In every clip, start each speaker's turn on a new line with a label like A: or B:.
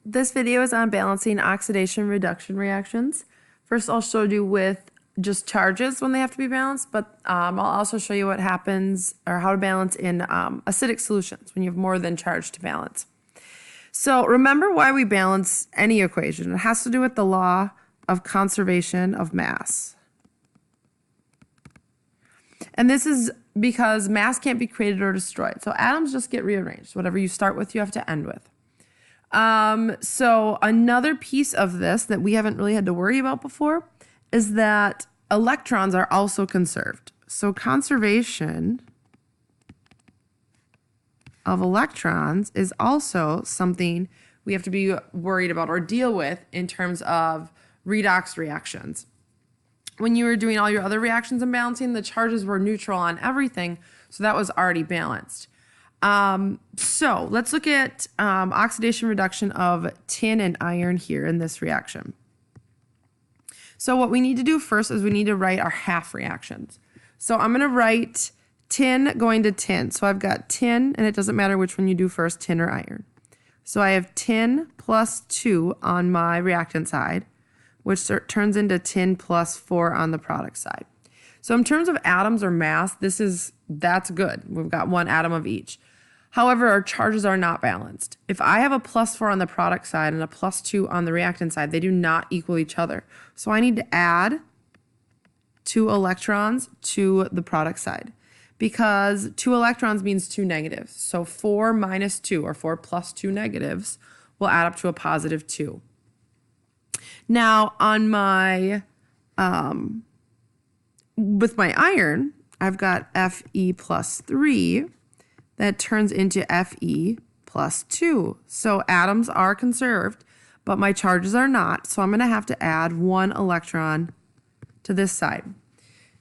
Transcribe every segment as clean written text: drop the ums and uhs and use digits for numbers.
A: This video is on balancing oxidation reduction reactions. First, I'll show you with just charges when they have to be balanced, but I'll also show you what happens or how to balance in acidic solutions when you have more than charge to balance. So remember why we balance any equation. It has to do with the law of conservation of mass. And this is because mass can't be created or destroyed. So atoms just get rearranged. Whatever you start with, you have to end with. So another piece of this that we haven't really had to worry about before is that electrons are also conserved. So conservation of electrons is also something we have to be worried about or deal with in terms of redox reactions. When you were doing all your other reactions and balancing, the charges were neutral on everything, so that was already balanced. So let's look at oxidation reduction of tin and iron here in this reaction. So what we need to do first is we need to write our half reactions. So I'm going to write tin going to tin. So I've got tin, and it doesn't matter which one you do first, tin or iron. So I have tin plus 2 on my reactant side, which turns into tin plus 4 on the product side. So in terms of atoms or mass, that's good. We've got one atom of each. However, our charges are not balanced. If I have a plus 4 on the product side and a plus 2 on the reactant side, they do not equal each other. So I need to add 2 electrons to the product side because 2 electrons means 2 negatives. So 4 minus 2 or 4 plus 2 negatives will add up to a positive 2. Now on my, with my iron, I've got Fe plus 3 that turns into Fe plus 2. So atoms are conserved, but my charges are not. So I'm going to have to add 1 electron to this side.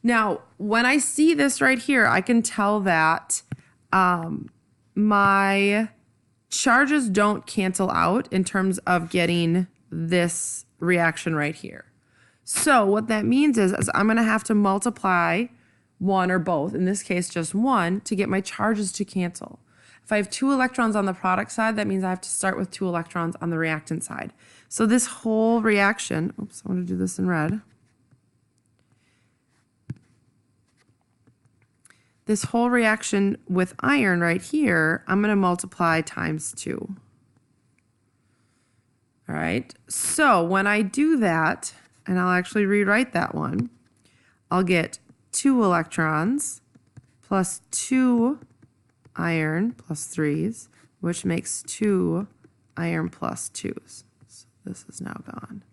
A: Now, when I see this right here, I can tell that my charges don't cancel out in terms of getting this reaction right here. So what that means is I'm going to have to multiply 1 or both, in this case just 1, to get my charges to cancel. If I have 2 electrons on the product side, that means I have to start with 2 electrons on the reactant side. So this whole reaction, oops, I want to do this in red. This whole reaction with iron right here, I'm going to multiply times 2. All right, so when I do that, and I'll actually rewrite that one, I'll get 2 electrons plus 2 iron plus 3s, which makes 2 iron plus 2s. So this is now gone.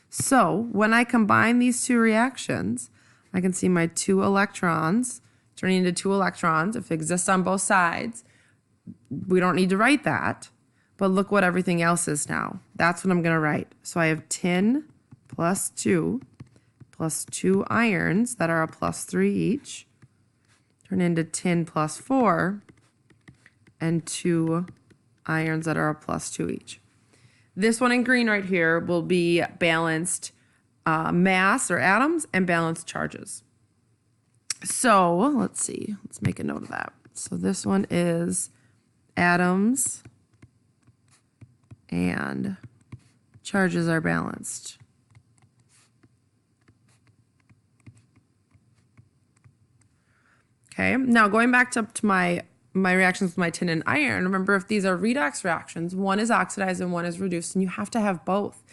A: So when I combine these 2 reactions, I can see my 2 electrons turning into 2 electrons. If it exists on both sides, we don't need to write that. But look what everything else is now. That's what I'm going to write. So I have tin plus 2 plus 2 irons that are a plus 3 each turn into tin plus 4 and 2 irons that are a plus 2 each. This one in green right here will be balanced mass or atoms and balanced charges. So let's see. Let's make a note of that. So this one is atoms and charges are balanced. Okay, now going back to my reactions with my tin and iron, remember if these are redox reactions, one is oxidized and one is reduced, and you have to have both.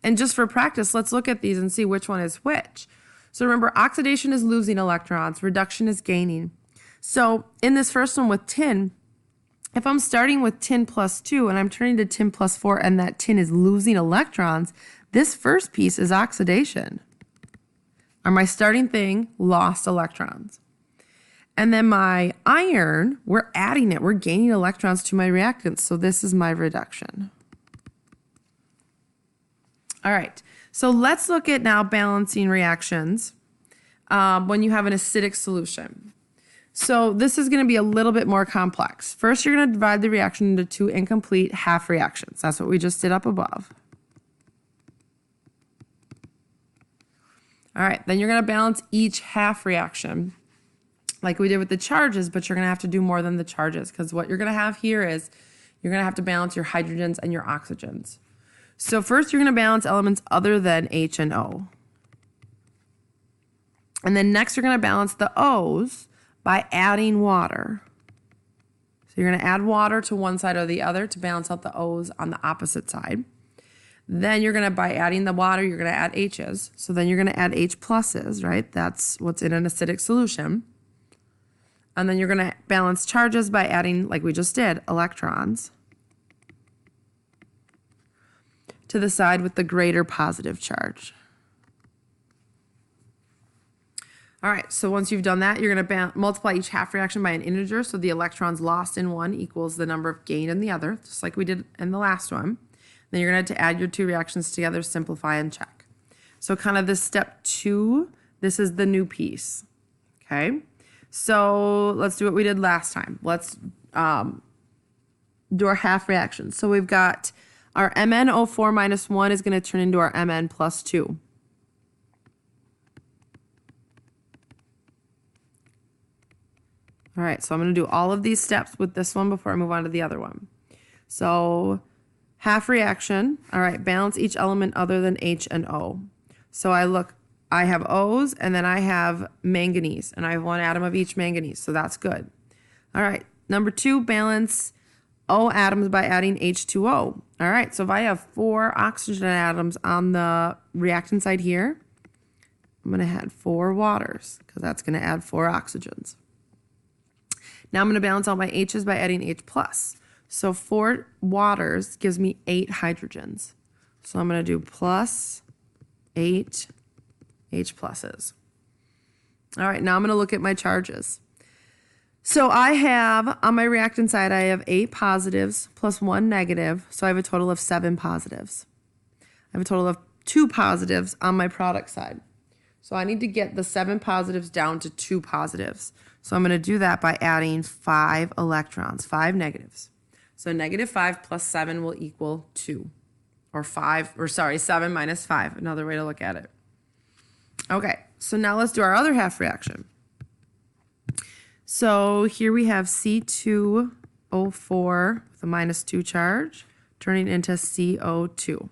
A: And just for practice, let's look at these and see which one is which. So remember, oxidation is losing electrons, reduction is gaining. So in this first one with tin, if I'm starting with tin plus 2 and I'm turning to tin plus 4 and that tin is losing electrons, this first piece is oxidation. Or my starting thing lost electrons. And then my iron, we're adding it. We're gaining electrons to my reactants. So this is my reduction. All right. So let's look at now balancing reactions when you have an acidic solution. So this is going to be a little bit more complex. First, you're going to divide the reaction into 2 incomplete half reactions. That's what we just did up above. All right. Then you're going to balance each half reaction like we did with the charges, but you're going to have to do more than the charges because what you're going to have here is you're going to have to balance your hydrogens and your oxygens. So first you're going to balance elements other than H and O. And then next you're going to balance the O's by adding water. So you're going to add water to one side or the other to balance out the O's on the opposite side. Then you're going to, by adding the water, you're going to add H's. So then you're going to add H pluses, right? That's what's in an acidic solution. And then you're going to balance charges by adding, like we just did, electrons to the side with the greater positive charge. All right, so once you've done that, you're going to multiply each half reaction by an integer. So the electrons lost in one equals the number of gained in the other, just like we did in the last one. Then you're going to have to add your two reactions together, simplify, and check. So kind of this step 2, this is the new piece, okay? So let's do what we did last time. Let's do our half reactions. So we've got our MnO4 minus 1 is going to turn into our Mn plus 2. All right, so I'm going to do all of these steps with this one before I move on to the other one. So half reaction, all right, balance each element other than H and O. So I have O's and then I have manganese, and I have one atom of each manganese, so that's good. All right, number 2, balance O atoms by adding H2O. All right, so if I have 4 oxygen atoms on the reactant side here, I'm going to add 4 waters because that's going to add 4 oxygens. Now I'm going to balance out my H's by adding H+. So 4 waters gives me 8 hydrogens. So I'm going to do plus 8 H pluses. All right, now I'm going to look at my charges. So I have, on my reactant side, I have 8 positives plus 1 negative. So I have a total of 7 positives. I have a total of 2 positives on my product side. So I need to get the 7 positives down to 2 positives. So I'm going to do that by adding 5 electrons, 5 negatives. So negative 5 plus 7 will equal 2. Or 7 minus 5, another way to look at it. Okay, so now let's do our other half reaction. So here we have C2O4 with a minus 2 charge turning into CO2.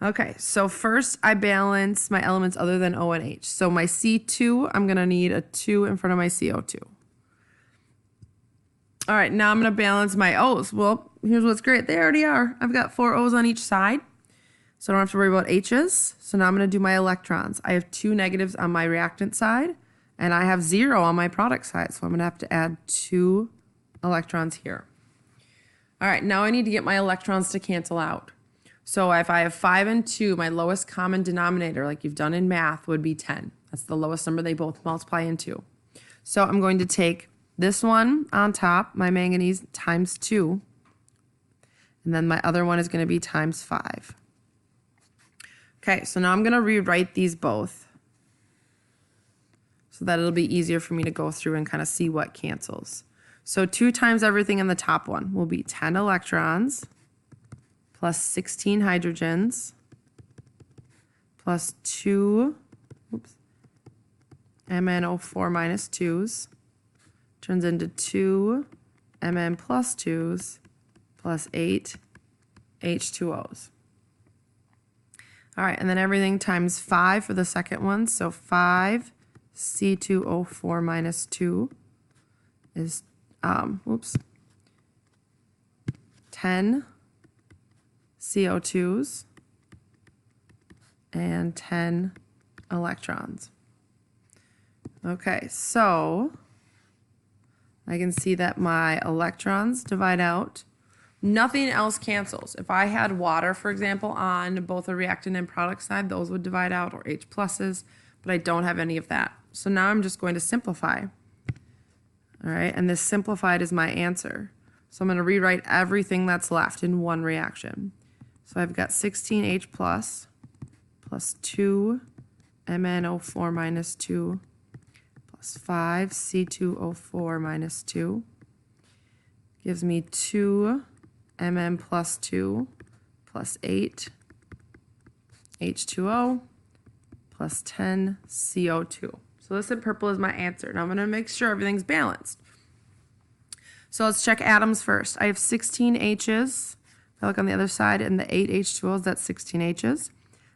A: Okay, so first I balance my elements other than O and H. So my C2, I'm going to need a 2 in front of my CO2. All right, now I'm going to balance my O's. Well, here's what's great. They already are. I've got 4 O's on each side, so I don't have to worry about H's. So now I'm going to do my electrons. I have 2 negatives on my reactant side, and I have 0 on my product side. So I'm going to have to add 2 electrons here. All right, now I need to get my electrons to cancel out. So if I have 5 and 2, my lowest common denominator, like you've done in math, would be 10. That's the lowest number they both multiply into. So I'm going to take this one on top, my manganese, times 2. And then my other one is going to be times 5. Okay, so now I'm going to rewrite these both so that it'll be easier for me to go through and kind of see what cancels. So 2 times everything in the top one will be 10 electrons plus 16 hydrogens plus 2 MnO4 minus 2s turns into 2 Mn plus 2s plus 8 H2Os. All right, and then everything times 5 for the second one. So 5 C2O4 minus 2 is 10 CO2s and 10 electrons. Okay, so I can see that my electrons divide out. Nothing else cancels. If I had water, for example, on both the reactant and product side, those would divide out, or H pluses, but I don't have any of that. So now I'm just going to simplify. All right, and this simplified is my answer. So I'm going to rewrite everything that's left in one reaction. So I've got 16H plus 2 MnO4 minus 2 plus 5 C2O4 minus 2 gives me 2 Mn plus 2 plus 8 H2O plus 10 CO2. So this in purple is my answer. Now I'm going to make sure everything's balanced. So let's check atoms first. I have 16 H's If I look on the other side in the 8 H2Os, that's 16 H's.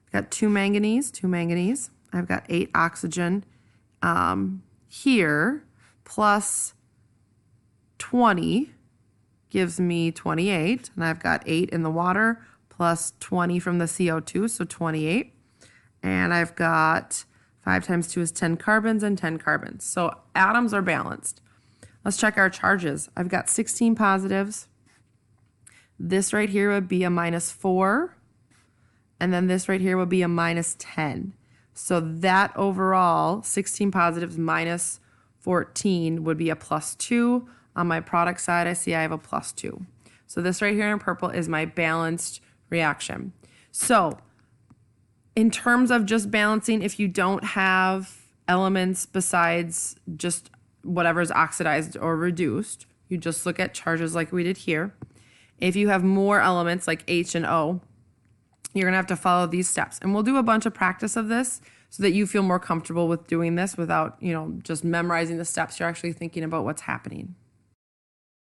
A: I've got 2 manganese. I've got 8 oxygen here, plus 20 gives me 28. And I've got 8 in the water, plus 20 from the CO2, so 28. And I've got 5 times 2 is 10 carbons and 10 carbons. So atoms are balanced. Let's check our charges. I've got 16 positives. This right here would be a -4. And then this right here would be a -10. So that overall, 16 positives minus 14 would be a +2. On my product side, I see I have a +2. So this right here in purple is my balanced reaction. So in terms of just balancing, if you don't have elements besides just whatever's oxidized or reduced, you just look at charges like we did here. If you have more elements like H and O, you're gonna have to follow these steps. And we'll do a bunch of practice of this so that you feel more comfortable with doing this without, just memorizing the steps. You're actually thinking about what's happening.